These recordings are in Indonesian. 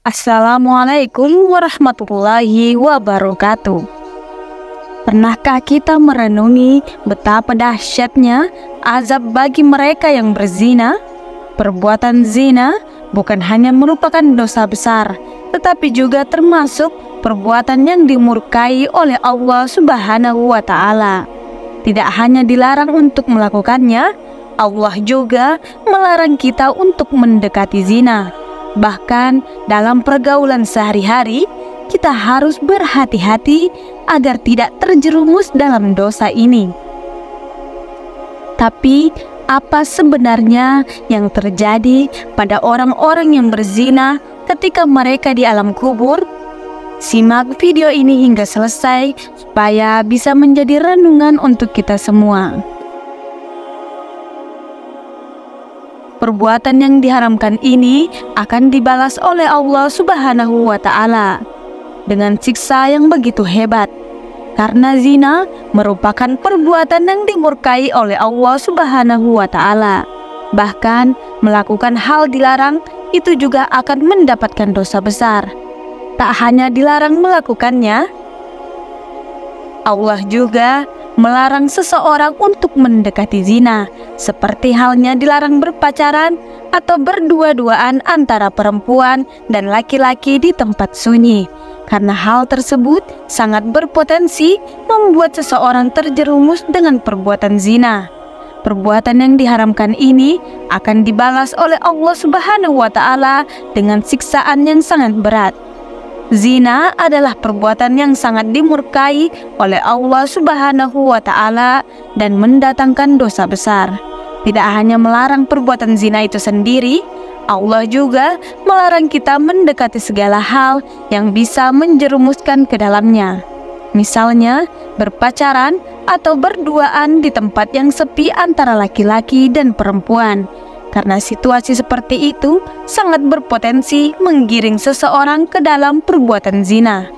Assalamualaikum warahmatullahi wabarakatuh. Pernahkah kita merenungi betapa dahsyatnya azab bagi mereka yang berzina? Perbuatan zina bukan hanya merupakan dosa besar, tetapi juga termasuk perbuatan yang dimurkai oleh Allah Subhanahu wa Ta'ala. Tidak hanya dilarang untuk melakukannya, Allah juga melarang kita untuk mendekati zina. Bahkan dalam pergaulan sehari-hari, kita harus berhati-hati agar tidak terjerumus dalam dosa ini. Tapi, apa sebenarnya yang terjadi pada orang-orang yang berzina ketika mereka di alam kubur? Simak video ini hingga selesai supaya bisa menjadi renungan untuk kita semua. Perbuatan yang diharamkan ini akan dibalas oleh Allah Subhanahu wa Ta'ala dengan siksa yang begitu hebat, karena zina merupakan perbuatan yang dimurkai oleh Allah Subhanahu wa Ta'ala. Bahkan melakukan hal dilarang itu juga akan mendapatkan dosa besar. Tak hanya dilarang melakukannya, Allah juga melarang seseorang untuk mendekati zina, seperti halnya dilarang berpacaran atau berdua-duaan antara perempuan dan laki-laki di tempat sunyi, karena hal tersebut sangat berpotensi membuat seseorang terjerumus dengan perbuatan zina. Perbuatan yang diharamkan ini akan dibalas oleh Allah Subhanahu wa Ta'ala dengan siksaan yang sangat berat. Zina adalah perbuatan yang sangat dimurkai oleh Allah Subhanahu wa Ta'ala dan mendatangkan dosa besar. Tidak hanya melarang perbuatan zina itu sendiri, Allah juga melarang kita mendekati segala hal yang bisa menjerumuskan ke dalamnya. Misalnya, berpacaran atau berduaan di tempat yang sepi antara laki-laki dan perempuan. Karena situasi seperti itu sangat berpotensi menggiring seseorang ke dalam perbuatan zina.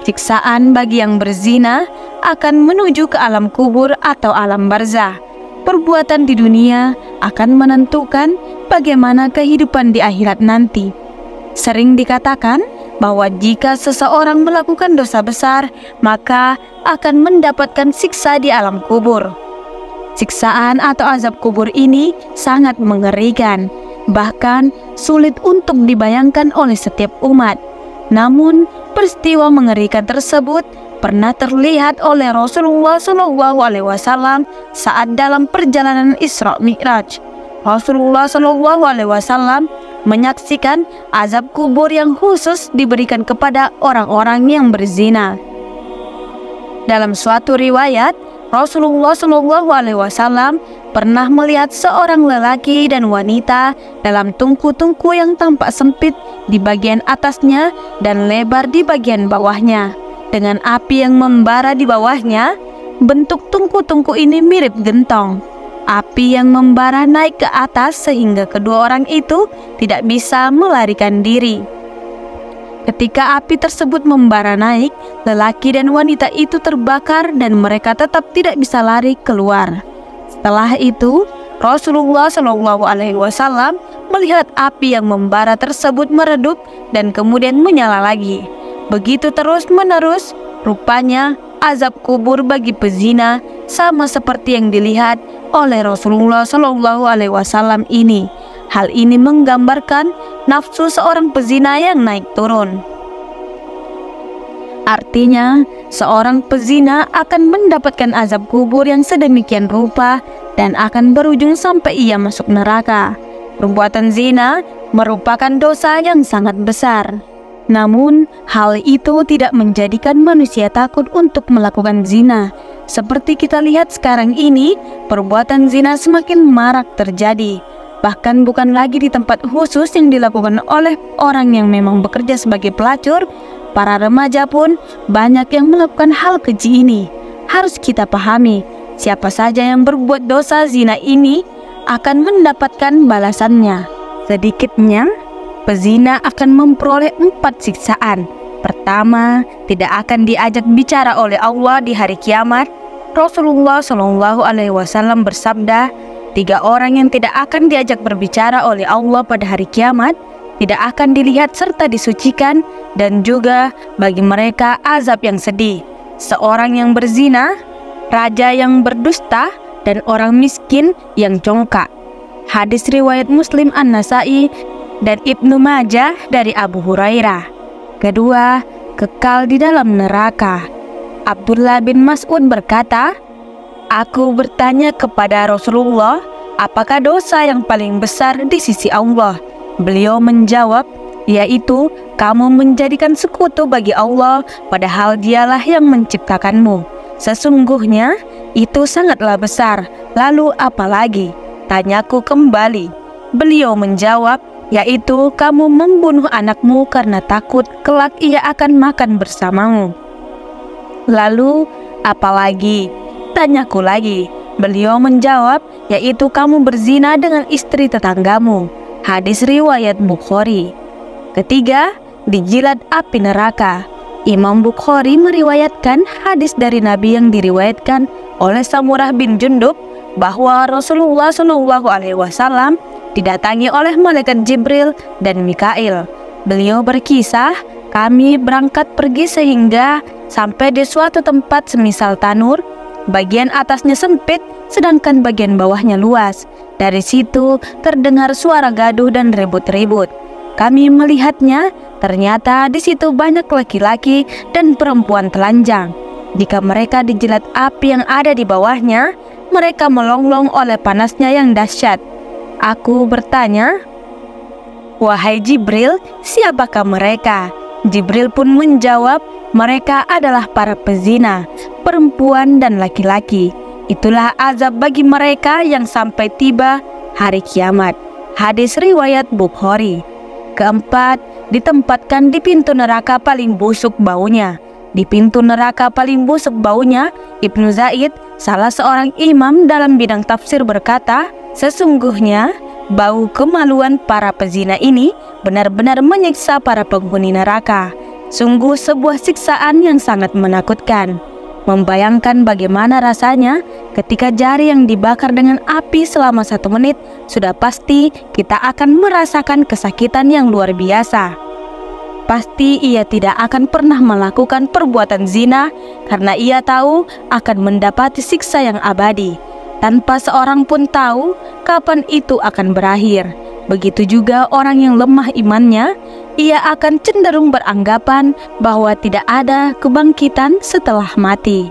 Siksaan bagi yang berzina akan menuju ke alam kubur atau alam barzah. Perbuatan di dunia akan menentukan bagaimana kehidupan di akhirat nanti. Sering dikatakan bahwa jika seseorang melakukan dosa besar, maka akan mendapatkan siksa di alam kubur. Siksaan atau azab kubur ini sangat mengerikan, bahkan sulit untuk dibayangkan oleh setiap umat. Namun, peristiwa mengerikan tersebut pernah terlihat oleh Rasulullah SAW saat dalam perjalanan Isra Mi'raj. Rasulullah SAW menyaksikan azab kubur yang khusus diberikan kepada orang-orang yang berzina. Dalam suatu riwayat, Rasulullah SAW pernah melihat seorang lelaki dan wanita dalam tungku-tungku yang tampak sempit di bagian atasnya dan lebar di bagian bawahnya, dengan api yang membara di bawahnya. Bentuk tungku-tungku ini mirip gentong. Api yang membara naik ke atas sehingga kedua orang itu tidak bisa melarikan diri. Ketika api tersebut membara naik, lelaki dan wanita itu terbakar dan mereka tetap tidak bisa lari keluar. Setelah itu, Rasulullah SAW melihat api yang membara tersebut meredup dan kemudian menyala lagi. Begitu terus-menerus, rupanya azab kubur bagi pezina sama seperti yang dilihat oleh Rasulullah SAW ini. Hal ini menggambarkan nafsu seorang pezina yang naik turun. Artinya, seorang pezina akan mendapatkan azab kubur yang sedemikian rupa dan akan berujung sampai ia masuk neraka. Perbuatan zina merupakan dosa yang sangat besar. Namun, hal itu tidak menjadikan manusia takut untuk melakukan zina. Seperti kita lihat sekarang ini, perbuatan zina semakin marak terjadi. Bahkan bukan lagi di tempat khusus yang dilakukan oleh orang yang memang bekerja sebagai pelacur, para remaja pun banyak yang melakukan hal keji ini. Harus kita pahami, siapa saja yang berbuat dosa zina ini akan mendapatkan balasannya. Sedikitnya, pezina akan memperoleh 4 siksaan. Pertama, tidak akan diajak bicara oleh Allah di hari kiamat. Rasulullah SAW bersabda, 3 orang yang tidak akan diajak berbicara oleh Allah pada hari kiamat, tidak akan dilihat serta disucikan, dan juga bagi mereka azab yang sedih. Seorang yang berzina, raja yang berdusta, dan orang miskin yang congkak. Hadis riwayat Muslim, An-Nasai, dan Ibnu Majah dari Abu Hurairah. Kedua, kekal di dalam neraka. Abdullah bin Mas'ud berkata, "Aku bertanya kepada Rasulullah, apakah dosa yang paling besar di sisi Allah?" Beliau menjawab, yaitu kamu menjadikan sekutu bagi Allah, padahal Dialah yang menciptakanmu. Sesungguhnya itu sangatlah besar. Lalu apalagi? Tanyaku kembali. Beliau menjawab, yaitu kamu membunuh anakmu karena takut kelak ia akan makan bersamamu. Lalu apalagi? Tanyaku lagi. Beliau menjawab, yaitu kamu berzina dengan istri tetanggamu. Hadis riwayat Bukhari. Ketiga, dijilat api neraka. Imam Bukhari meriwayatkan hadis dari Nabi yang diriwayatkan oleh Samurah bin Jundub bahwa Rasulullah SAW didatangi oleh malaikat Jibril dan Mikail. Beliau berkisah, kami berangkat pergi sehingga sampai di suatu tempat semisal tanur. Bagian atasnya sempit, sedangkan bagian bawahnya luas. Dari situ terdengar suara gaduh dan ribut-ribut. Kami melihatnya, ternyata di situ banyak laki-laki dan perempuan telanjang. Jika mereka dijilat api yang ada di bawahnya, mereka melonglong oleh panasnya yang dahsyat. Aku bertanya, "Wahai Jibril, siapakah mereka?" Jibril pun menjawab, mereka adalah para pezina, perempuan dan laki-laki. Itulah azab bagi mereka yang sampai tiba hari kiamat. Hadis riwayat Bukhari. Keempat, ditempatkan di pintu neraka paling busuk baunya. Di pintu neraka paling busuk baunya, Ibnu Zaid, salah seorang imam dalam bidang tafsir berkata, sesungguhnya bau kemaluan para pezina ini benar-benar menyiksa para penghuni neraka. Sungguh sebuah siksaan yang sangat menakutkan. Membayangkan bagaimana rasanya ketika jari yang dibakar dengan api selama 1 menit, sudah pasti kita akan merasakan kesakitan yang luar biasa. Pasti ia tidak akan pernah melakukan perbuatan zina karena ia tahu akan mendapati siksa yang abadi, tanpa seorang pun tahu kapan itu akan berakhir. Begitu juga orang yang lemah imannya, ia akan cenderung beranggapan bahwa tidak ada kebangkitan setelah mati.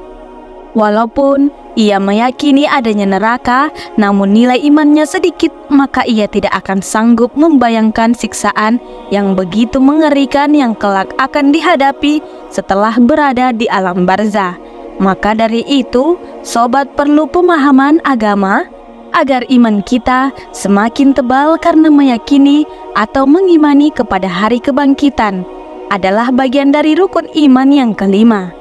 Walaupun ia meyakini adanya neraka, namun nilai imannya sedikit, maka ia tidak akan sanggup membayangkan siksaan yang begitu mengerikan yang kelak akan dihadapi setelah berada di alam barzah. Maka dari itu, sobat perlu pemahaman agama agar iman kita semakin tebal karena meyakini atau mengimani kepada hari kebangkitan adalah bagian dari rukun iman yang kelima.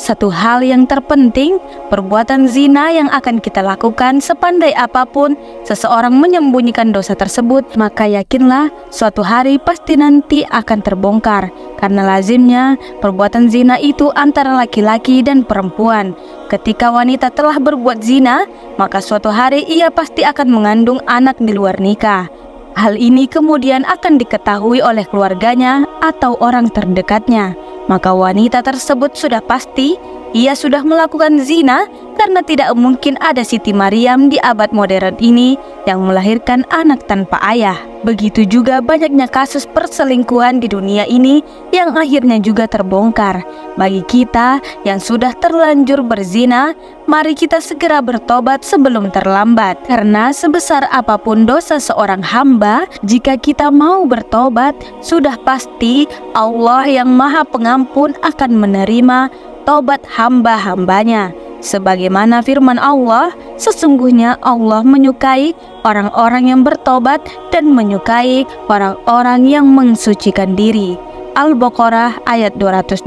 Satu hal yang terpenting, perbuatan zina yang akan kita lakukan sepandai apapun seseorang menyembunyikan dosa tersebut, maka yakinlah suatu hari pasti nanti akan terbongkar. Karena lazimnya perbuatan zina itu antara laki-laki dan perempuan. Ketika wanita telah berbuat zina, maka suatu hari ia pasti akan mengandung anak di luar nikah. Hal ini kemudian akan diketahui oleh keluarganya atau orang terdekatnya. Maka wanita tersebut sudah pasti ia sudah melakukan zina karena tidak mungkin ada Siti Maryam di abad modern ini yang melahirkan anak tanpa ayah. Begitu juga banyaknya kasus perselingkuhan di dunia ini yang akhirnya juga terbongkar. Bagi kita yang sudah terlanjur berzina, mari kita segera bertobat sebelum terlambat. Karena sebesar apapun dosa seorang hamba, jika kita mau bertobat, sudah pasti Allah yang Maha Pengampun akan menerima tobat hamba-hambanya. Sebagaimana firman Allah, sesungguhnya Allah menyukai orang-orang yang bertobat dan menyukai orang-orang yang mensucikan diri. Al-Baqarah ayat 222.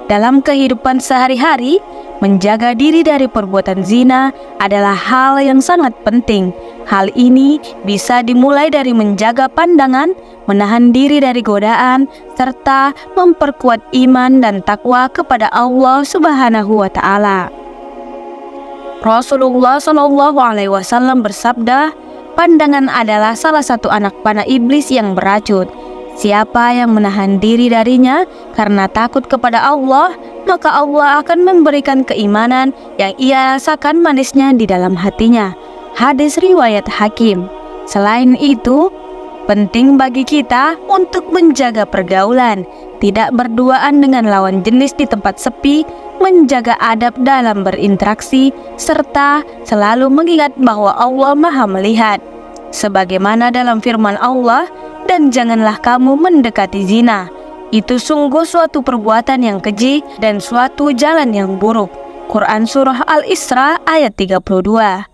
Dalam kehidupan sehari-hari, menjaga diri dari perbuatan zina adalah hal yang sangat penting. Hal ini bisa dimulai dari menjaga pandangan, menahan diri dari godaan, serta memperkuat iman dan takwa kepada Allah Subhanahu wa Ta'ala. Rasulullah SAW bersabda, Pandangan adalah salah satu anak panah iblis yang beracun. Siapa yang menahan diri darinya karena takut kepada Allah, maka Allah akan memberikan keimanan yang ia rasakan manisnya di dalam hatinya. Hadis riwayat Hakim. Selain itu, penting bagi kita untuk menjaga pergaulan, tidak berduaan dengan lawan jenis di tempat sepi, menjaga adab dalam berinteraksi, serta selalu mengingat bahwa Allah Maha Melihat. Sebagaimana dalam firman Allah, "Dan janganlah kamu mendekati zina. Itu sungguh suatu perbuatan yang keji dan suatu jalan yang buruk." Quran Surah Al-Isra ayat 32.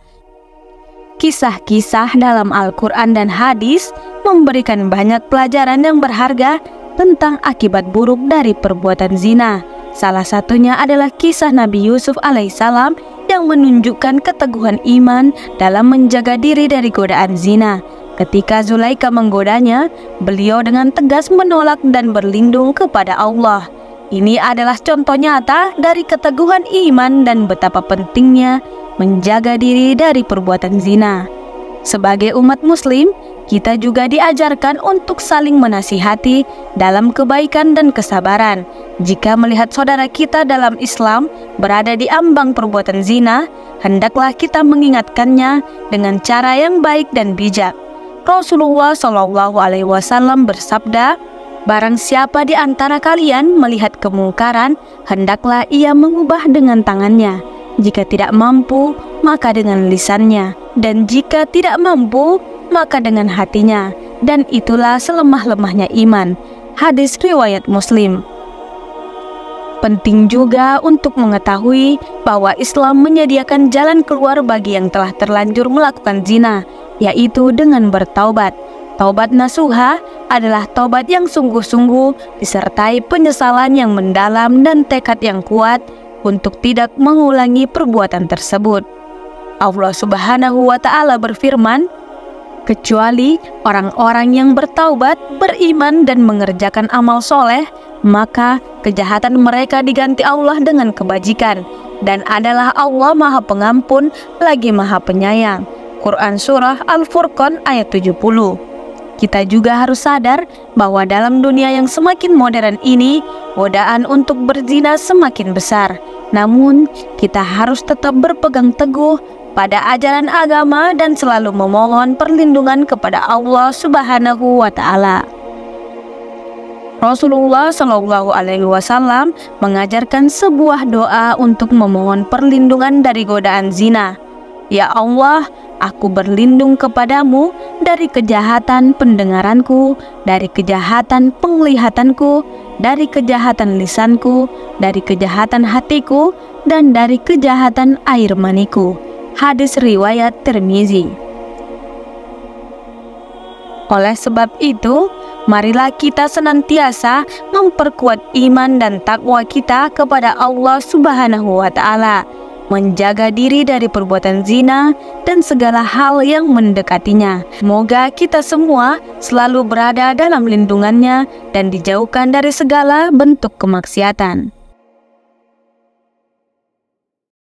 Kisah-kisah dalam Al-Quran dan hadis memberikan banyak pelajaran yang berharga tentang akibat buruk dari perbuatan zina. Salah satunya adalah kisah Nabi Yusuf alaihissalam yang menunjukkan keteguhan iman dalam menjaga diri dari godaan zina. Ketika Zulaikha menggodanya, beliau dengan tegas menolak dan berlindung kepada Allah. Ini adalah contoh nyata dari keteguhan iman dan betapa pentingnya menjaga diri dari perbuatan zina. Sebagai umat muslim, kita juga diajarkan untuk saling menasihati dalam kebaikan dan kesabaran. Jika melihat saudara kita dalam Islam berada di ambang perbuatan zina, hendaklah kita mengingatkannya dengan cara yang baik dan bijak. Rasulullah SAW bersabda, "Barang siapa di antara kalian melihat kemungkaran, hendaklah ia mengubah dengan tangannya. Jika tidak mampu, maka dengan lisannya. Dan jika tidak mampu, maka dengan hatinya. Dan itulah selemah-lemahnya iman." Hadis riwayat Muslim. Penting juga untuk mengetahui bahwa Islam menyediakan jalan keluar bagi yang telah terlanjur melakukan zina, yaitu dengan bertaubat. Taubat nasuha adalah taubat yang sungguh-sungguh disertai penyesalan yang mendalam dan tekad yang kuat untuk tidak mengulangi perbuatan tersebut. Allah Subhanahu wa Ta'ala berfirman, "Kecuali orang-orang yang bertaubat, beriman dan mengerjakan amal soleh, maka kejahatan mereka diganti Allah dengan kebajikan, dan adalah Allah Maha Pengampun lagi Maha Penyayang." Quran Surah Al-Furqan ayat 70. Kita juga harus sadar bahwa dalam dunia yang semakin modern ini, godaan untuk berzina semakin besar. Namun, kita harus tetap berpegang teguh pada ajaran agama dan selalu memohon perlindungan kepada Allah Subhanahu wa Ta'ala. Rasulullah SAW mengajarkan sebuah doa untuk memohon perlindungan dari godaan zina. "Ya Allah, aku berlindung kepadamu dari kejahatan pendengaranku, dari kejahatan penglihatanku, dari kejahatan lisanku, dari kejahatan hatiku, dan dari kejahatan air maniku." Hadis riwayat Tirmizi. Oleh sebab itu, marilah kita senantiasa memperkuat iman dan takwa kita kepada Allah Subhanahu wa Ta'ala, menjaga diri dari perbuatan zina dan segala hal yang mendekatinya. Semoga kita semua selalu berada dalam lindungannya dan dijauhkan dari segala bentuk kemaksiatan.